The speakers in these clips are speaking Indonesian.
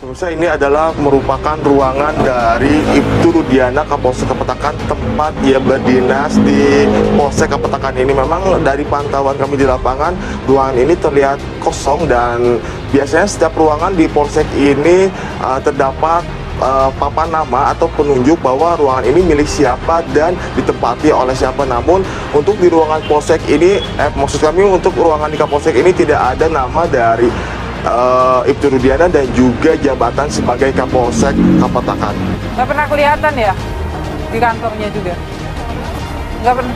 Pemirsa, ini adalah merupakan ruangan dari Ibtu Rudiana Kapolsek Kapetakan, tempat ia berdinas di Polsek Kapetakan ini. Memang dari pantauan kami di lapangan, ruangan ini terlihat kosong dan biasanya setiap ruangan di Polsek ini terdapat papan nama atau penunjuk bahwa ruangan ini milik siapa dan ditempati oleh siapa. Namun untuk di ruangan Polsek ini, maksud kami untuk ruangan di Kapolsek ini tidak ada nama dari Ibtu Rudiana dan juga jabatan sebagai Kapolsek Kapetakan. Nggak pernah kelihatan ya di kantornya juga? Nggak pernah.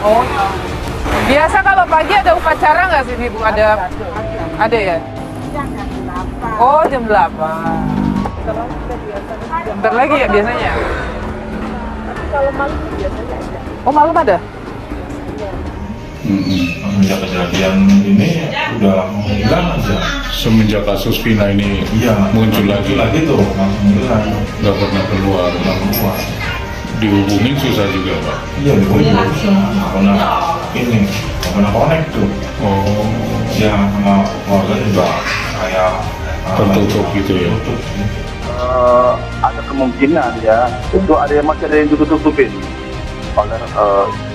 Oh, biasa kalau pagi ada upacara nggak sini Bu? Ada ya? Oh, jam 8. Bentar lagi ya biasanya? Tapi kalau malam biasanya ada. Oh, malam ada? Semenjak kejadian ini udah hilang aja. Semenjak kasus Vina ini muncul lagi tuh langsung hilang. Nggak pernah keluar. Dihubungin susah juga Pak. Iya dihubungin susah. Nggak pernah connect tuh. Oh. Ya sama keluarga juga kayak tertutup gitu ya. Ada kemungkinan ya itu masih ada yang ditutup-tutupin oleh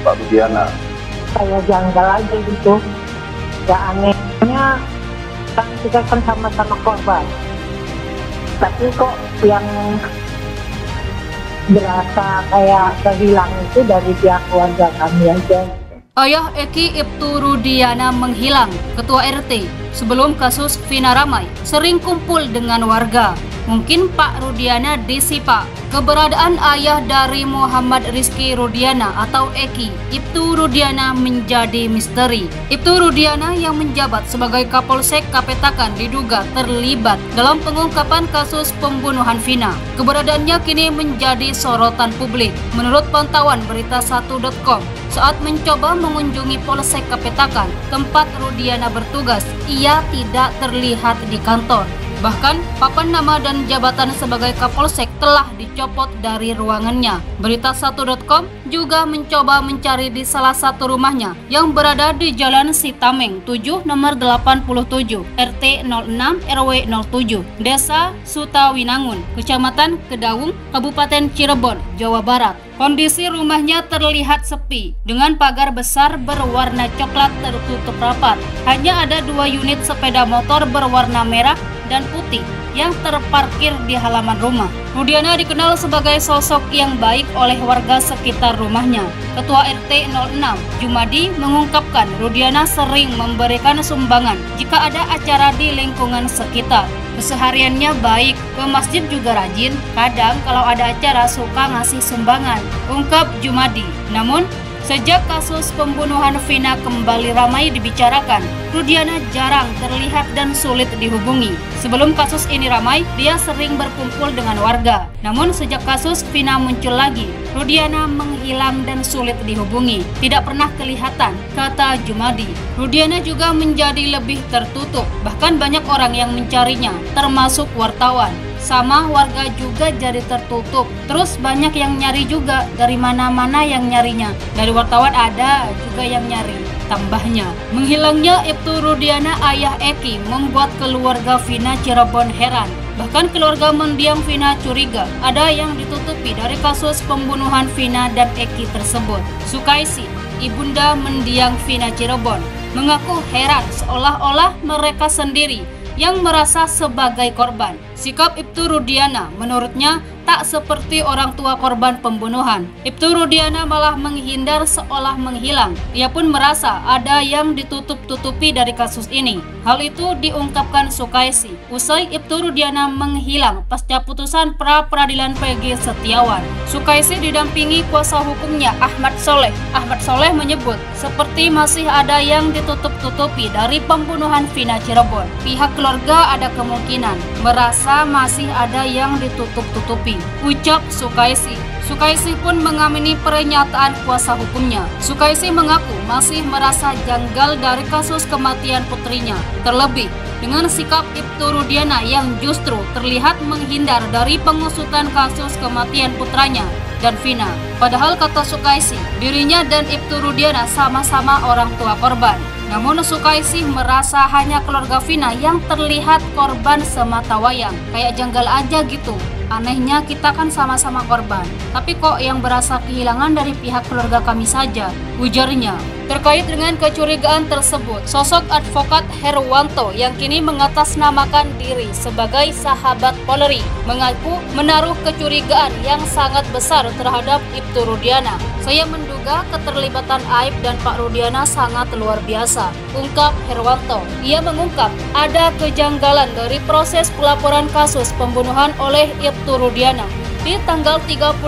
Pak Rudiana. Kayak janggal aja gitu. Ya anehnya kan kita kan sama-sama korban. Tapi kok yang berasa kayak kehilang itu dari pihak keluarga kami aja. Ayah Eki Ibtu Rudiana menghilang. Ketua RT sebelum kasus Vina ramai sering kumpul dengan warga. Mungkin Pak Rudiana disipa. Keberadaan ayah dari Muhammad Rizky Rudiana atau Eki, Ibtu Rudiana, menjadi misteri. Ibtu Rudiana yang menjabat sebagai Kapolsek Kapetakan diduga terlibat dalam pengungkapan kasus pembunuhan Vina. Keberadaannya kini menjadi sorotan publik. Menurut pantauan berita1.com, saat mencoba mengunjungi Polsek Kapetakan, tempat Rudiana bertugas, ia tidak terlihat di kantor. Bahkan, papan nama dan jabatan sebagai Kapolsek telah dicopot dari ruangannya. Berita1.com juga mencoba mencari di salah satu rumahnya yang berada di Jalan Sitameng 7 nomor 87, RT 06 RW 07, Desa Sutawinangun, Kecamatan Kedaung, Kabupaten Cirebon, Jawa Barat. Kondisi rumahnya terlihat sepi dengan pagar besar berwarna coklat tertutup rapat. Hanya ada 2 unit sepeda motor berwarna merah dan putih yang terparkir di halaman rumah. Rudiana dikenal sebagai sosok yang baik oleh warga sekitar rumahnya. Ketua RT 06 Jumadi mengungkapkan Rudiana sering memberikan sumbangan jika ada acara di lingkungan sekitar. Kesehariannya baik, ke masjid juga rajin, kadang kalau ada acara suka ngasih sumbangan, ungkap Jumadi. Namun, sejak kasus pembunuhan Vina kembali ramai dibicarakan, Rudiana jarang terlihat dan sulit dihubungi. Sebelum kasus ini ramai, dia sering berkumpul dengan warga. Namun sejak kasus Vina muncul lagi, Rudiana menghilang dan sulit dihubungi. Tidak pernah kelihatan, kata Jumadi. Rudiana juga menjadi lebih tertutup, bahkan banyak orang yang mencarinya, termasuk wartawan. Sama warga juga jadi tertutup. Terus banyak yang nyari juga, dari mana-mana yang nyarinya. Dari wartawan ada juga yang nyari, tambahnya. Menghilangnya Ibtu Rudiana ayah Eki membuat keluarga Vina Cirebon heran. Bahkan keluarga mendiang Vina curiga ada yang ditutupi dari kasus pembunuhan Vina dan Eki tersebut. Sukaisi, ibunda mendiang Vina Cirebon, mengaku heran seolah-olah mereka sendiri yang merasa sebagai korban. Sikap Ibtu Rudiana menurutnya tak seperti orang tua korban pembunuhan. Ibtu Rudiana malah menghindar seolah menghilang. Ia pun merasa ada yang ditutup-tutupi dari kasus ini. Hal itu diungkapkan Sukaisi usai Ibtu Rudiana menghilang pasca putusan pra-peradilan PG Setiawan. Sukaisi didampingi kuasa hukumnya Ahmad Soleh. Ahmad Soleh menyebut seperti masih ada yang ditutup-tutupi dari pembunuhan Vina Cirebon. Pihak keluarga ada kemungkinan merasa masih ada yang ditutup-tutupi, ucap Sukaisi. Sukaisi pun mengamini pernyataan kuasa hukumnya. Sukaisi mengaku masih merasa janggal dari kasus kematian putrinya. Terlebih dengan sikap Ibtu Rudiana yang justru terlihat menghindar dari pengusutan kasus kematian putranya dan Vina. Padahal kata Sukaisi, dirinya dan Ibtu Rudiana sama-sama orang tua korban. Namun Sukaisih merasa hanya keluarga Vina yang terlihat korban semata wayang. Kayak janggal aja gitu. Anehnya kita kan sama-sama korban, tapi kok yang berasa kehilangan dari pihak keluarga kami saja, ujarnya. Terkait dengan kecurigaan tersebut, sosok advokat Herwanto yang kini mengatasnamakan diri sebagai sahabat Polri mengaku menaruh kecurigaan yang sangat besar terhadap Ibtu Rudiana. Saya menduga keterlibatan Aib dan Pak Rudiana sangat luar biasa, ungkap Herwanto. Ia mengungkap ada kejanggalan dari proses pelaporan kasus pembunuhan oleh Ibtu Rudiana di tanggal 31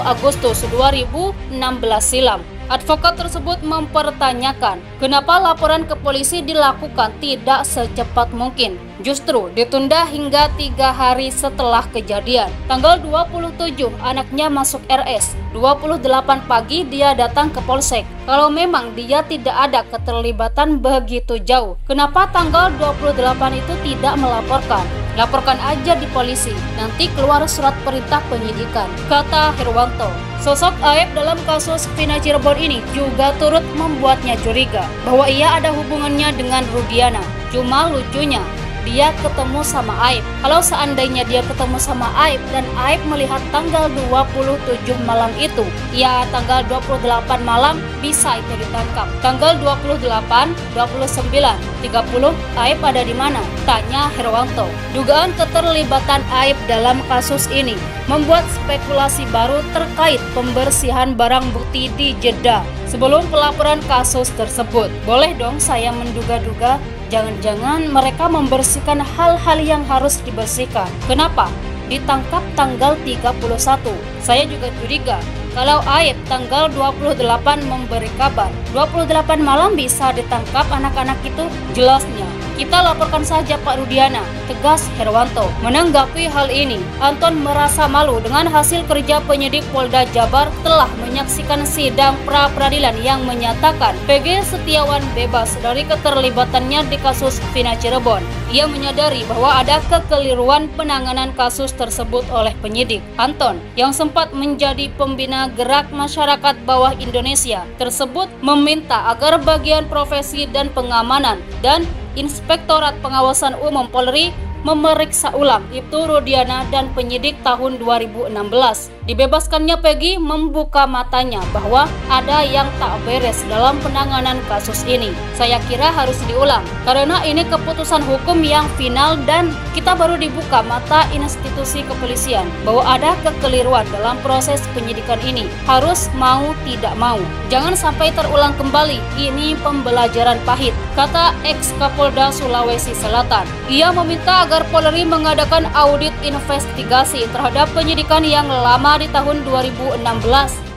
Agustus 2016 silam. Advokat tersebut mempertanyakan kenapa laporan ke polisi dilakukan tidak secepat mungkin. Justru ditunda hingga 3 hari setelah kejadian. Tanggal 27 anaknya masuk RS, 28 pagi dia datang ke Polsek. Kalau memang dia tidak ada keterlibatan begitu jauh, kenapa tanggal 28 itu tidak melaporkan? Laporkan aja di polisi, nanti keluar surat perintah penyidikan, kata Herwanto. Sosok Aib dalam kasus Vina Cirebon ini juga turut membuatnya curiga bahwa ia ada hubungannya dengan Rudiana. Cuma lucunya, dia ketemu sama Aib. Kalau seandainya dia ketemu sama Aib dan Aib melihat tanggal 27 malam itu, ya tanggal 28 malam bisa itu ditangkap. Tanggal 28, 29, 30 Aib ada di mana? Tanya Herwanto. Dugaan keterlibatan Aib dalam kasus ini membuat spekulasi baru terkait pembersihan barang bukti di Jeddah sebelum pelaporan kasus tersebut. Boleh dong saya menduga-duga, jangan-jangan mereka membersihkan hal-hal yang harus dibersihkan. Kenapa? Ditangkap tanggal 31. Saya juga curiga kalau Aib tanggal 28 memberi kabar, 28 malam bisa ditangkap anak-anak itu. Jelasnya kita laporkan saja Pak Rudiana, tegas Herwanto. Menanggapi hal ini, Anton merasa malu dengan hasil kerja penyidik Polda Jabar telah menyaksikan sidang pra-peradilan yang menyatakan PG Setiawan bebas dari keterlibatannya di kasus Vina Cirebon. Ia menyadari bahwa ada kekeliruan penanganan kasus tersebut oleh penyidik. Anton, yang sempat menjadi pembina Gerak Masyarakat Bawah Indonesia tersebut, meminta agar bagian profesi dan pengamanan dan Inspektorat Pengawasan Umum Polri memeriksa ulang Ibtu Rudiana dan penyidik tahun 2016. Dibebaskannya Peggy membuka matanya bahwa ada yang tak beres dalam penanganan kasus ini. Saya kira harus diulang karena ini keputusan hukum yang final dan kita baru dibuka mata institusi kepolisian bahwa ada kekeliruan dalam proses penyidikan ini. Harus mau tidak mau. Jangan sampai terulang kembali. Ini pembelajaran pahit, kata ex-Kapolda Sulawesi Selatan. Ia meminta agar Polri mengadakan audit investigasi terhadap penyidikan yang lama di tahun 2016